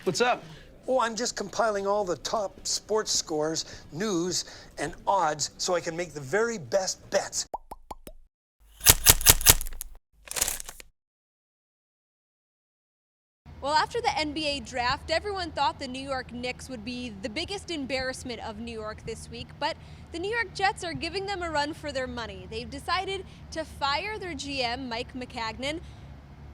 What's up? Oh, I'm just compiling all the top sports scores, news, and odds so I can make the very best bets. Well, after the NBA draft, everyone thought the New York Knicks would be the biggest embarrassment of New York this week, but the New York Jets are giving them a run for their money. They've decided to fire their GM, Mike Maccagnan,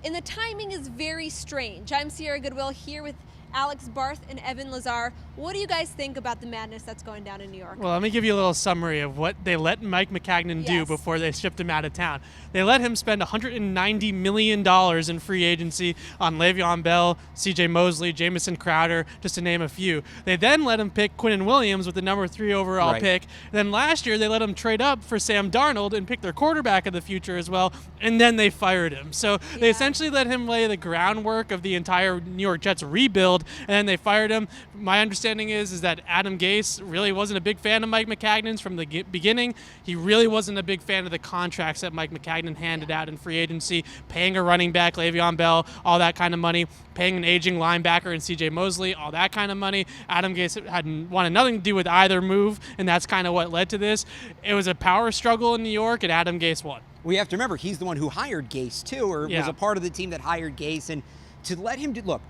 and the timing is very strange. I'm Sierra Goodwill here with Alex, Barth, and Evan Lazar. What do you guys think about the madness that's going down in New York? Well, let me give you a little summary of what they let Mike Maccagnan do before they shipped him out of town. They let him spend $190 million in free agency on Le'Veon Bell, C.J. Mosley, Jamison Crowder, just to name a few. They then let him pick Quinnen Williams with the number 3 overall pick. Then last year, they let him trade up for Sam Darnold and pick their quarterback of the future as well, and then they fired him. So they essentially let him lay the groundwork of the entire New York Jets rebuild, and then they fired him. My understanding is that Adam Gase really wasn't a big fan of Mike Maccagnan's from the beginning. He really wasn't a big fan of the contracts that Mike Maccagnan handed out in free agency, paying a running back, Le'Veon Bell, all that kind of money, paying an aging linebacker in C.J. Mosley, all that kind of money. Adam Gase wanted nothing to do with either move, and that's kind of what led to this. It was a power struggle in New York, and Adam Gase won. We have to remember, he's the one who hired Gase, too, or was a part of the team that hired Gase. And to let him do, look,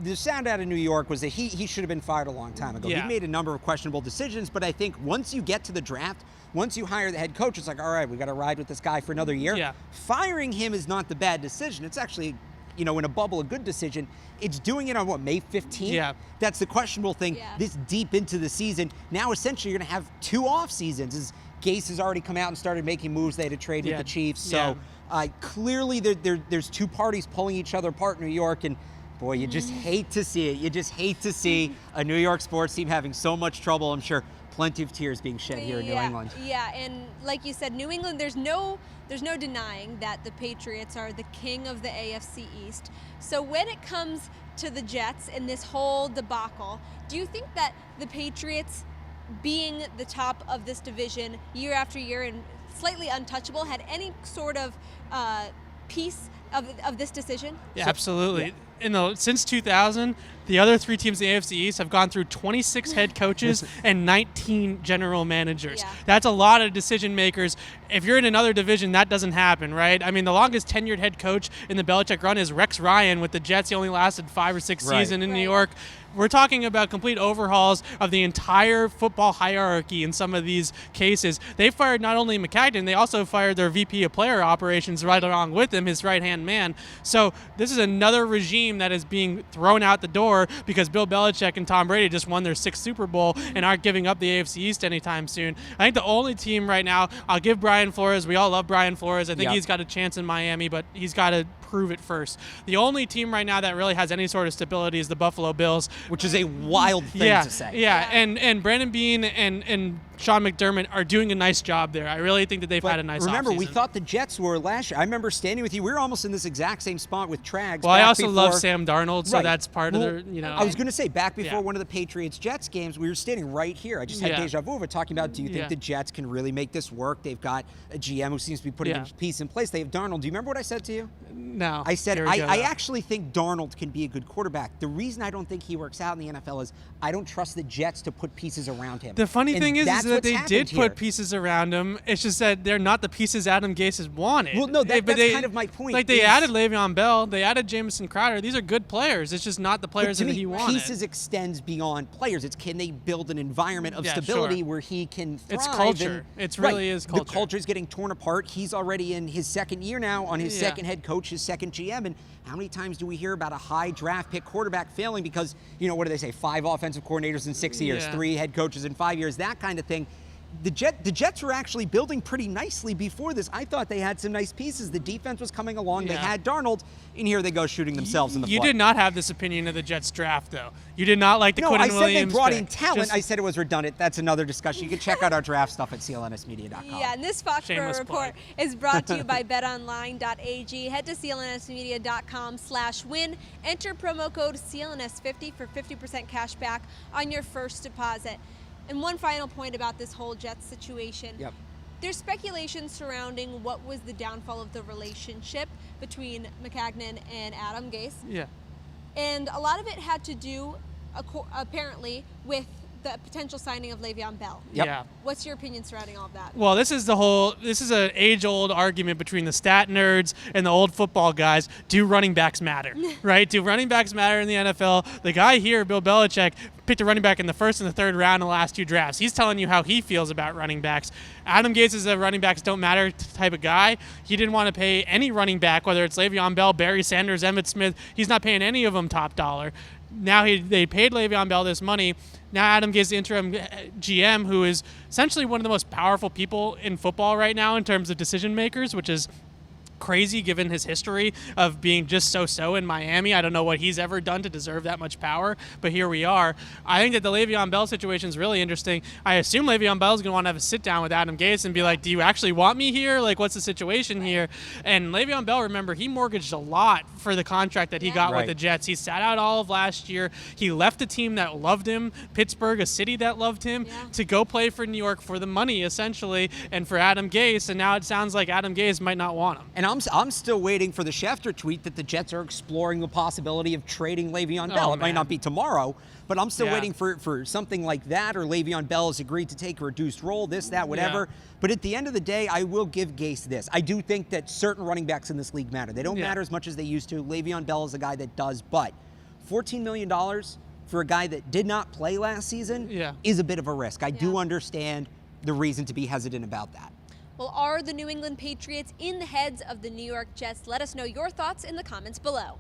the sound out of New York was that he should have been fired a long time ago. He made a number of questionable decisions, but I think once you get to the draft, once you hire the head coach, it's like, all right, we got to ride with this guy for another year. Firing him is not the bad decision. It's actually, you know, in a bubble, a good decision. It's doing it on, what, May 15th? That's the questionable thing. This deep into the season. Now, essentially, you're going to have 2 off seasons. As Gase has already come out and started making moves. They had to trade with the Chiefs. So clearly, there's 2 parties pulling each other apart in New York, and boy, you just hate to see it. You just hate to see a New York sports team having so much trouble. I'm sure plenty of tears being shed here in New England. Yeah, and like you said, New England, there's no denying that the Patriots are the king of the AFC East. So when it comes to the Jets and this whole debacle, do you think that the Patriots, being the top of this division year after year and slightly untouchable, had any sort of piece of this decision? Yeah, absolutely. Since 2000, the other 3 teams in the AFC East have gone through 26 head coaches and 19 general managers. That's a lot of decision makers. If you're in another division, that doesn't happen, right? I mean, the longest tenured head coach in the Belichick run is Rex Ryan with the Jets. He only lasted 5 or 6 seasons in New York. We're talking about complete overhauls of the entire football hierarchy in some of these cases. They fired not only Maccagnan, they also fired their VP of player operations right along with him, his right-hand man. So this is another regime that is being thrown out the door because Bill Belichick and Tom Brady just won their 6th Super Bowl and aren't giving up the AFC East anytime soon. I think the only team right now, I'll give Brian Flores. We all love Brian Flores. I think he's got a chance in Miami, but he's got to prove it first. The only team right now that really has any sort of stability is the Buffalo Bills. Which is a wild thing to say. And Brandon Beane and Sean McDermott are doing a nice job there. I really think that they've had a nice Remember, offseason. we thought the Jets were last year. I remember standing with you. We were almost in this exact same spot with Trags. Well, I also love Sam Darnold, so that's part of their, I was going to say, back before one of the Patriots-Jets games, we were standing right here. I just had deja vu of it, talking about, do you think the Jets can really make this work? They've got a GM who seems to be putting a piece in place. They have Darnold. Do you remember what I said to you? No. I said, I actually think Darnold can be a good quarterback. The reason I don't think he works out in the NFL is I don't trust the Jets to put pieces around him. The funny thing is that they did put pieces around him. It's just that they're not the pieces Adam Gase has wanted. Well, no, that's kind of my point. Like, they added Le'Veon Bell, they added Jamison Crowder. These are good players. It's just not the players that he wanted. Pieces extends beyond players. It's can they build an environment of stability where he can thrive. It's culture. It really is culture. The culture is getting torn apart. He's already in his 2nd year now on his 2nd head coach, his 2nd GM. And how many times do we hear about a high draft pick quarterback failing because, you know, what do they say, 5 offensive coordinators in 6 years, 3 head coaches in 5 years, that kind of thing. The Jets were actually building pretty nicely before this. I thought they had some nice pieces. The defense was coming along. They had Darnold, and here they go shooting themselves in the foot. You did not have this opinion of the Jets draft, though. You did not like the Quinnen Williams. No, I said they brought in talent. I said it was redundant. That's another discussion. You can check out our draft stuff at CLNSmedia.com. Yeah, and this Foxboro report is brought to you by betonline.ag. Head to clnsmedia.com/win. Enter promo code CLNS50 for 50% cash back on your first deposit. And one final point about this whole Jets situation. There's speculation surrounding what was the downfall of the relationship between Maccagnan and Adam Gase. And a lot of it had to do, apparently, with the potential signing of Le'Veon Bell. Yep. Yeah. What's your opinion surrounding all of that? Well, this is an age-old argument between the stat nerds and the old football guys. Do running backs matter, right? Do running backs matter in the NFL? The guy here, Bill Belichick, picked a running back in the first and the third round in the last 2 drafts. He's telling you how he feels about running backs. Adam Gase is a running backs don't matter type of guy. He didn't want to pay any running back, whether it's Le'Veon Bell, Barry Sanders, Emmitt Smith. He's not paying any of them top dollar. Now they paid Le'Veon Bell this money. Now Adam Gase, the interim GM, who is essentially one of the most powerful people in football right now in terms of decision makers, which is crazy given his history of being just so-so in Miami. I don't know what he's ever done to deserve that much power, but here we are. I think that the Le'Veon Bell situation is really interesting. I assume Le'Veon Bell is going to want to have a sit-down with Adam Gase and be like, do you actually want me here? Like, what's the situation here? And Le'Veon Bell, remember, he mortgaged a lot for the contract that he got with the Jets. He sat out all of last year. He left a team that loved him, Pittsburgh, a city that loved him, to go play for New York for the money, essentially, and for Adam Gase. And now it sounds like Adam Gase might not want him. And I'm still waiting for the Schefter tweet that the Jets are exploring the possibility of trading Le'Veon Bell. It might not be tomorrow, but I'm still waiting for something like that, or Le'Veon Bell has agreed to take a reduced role, this, that, whatever. But at the end of the day, I will give Gase this. I do think that certain running backs in this league matter. They don't matter as much as they used to. Le'Veon Bell is a guy that does, but $14 million for a guy that did not play last season is a bit of a risk. I do understand the reason to be hesitant about that. Well, are the New England Patriots in the heads of the New York Jets? Let us know your thoughts in the comments below.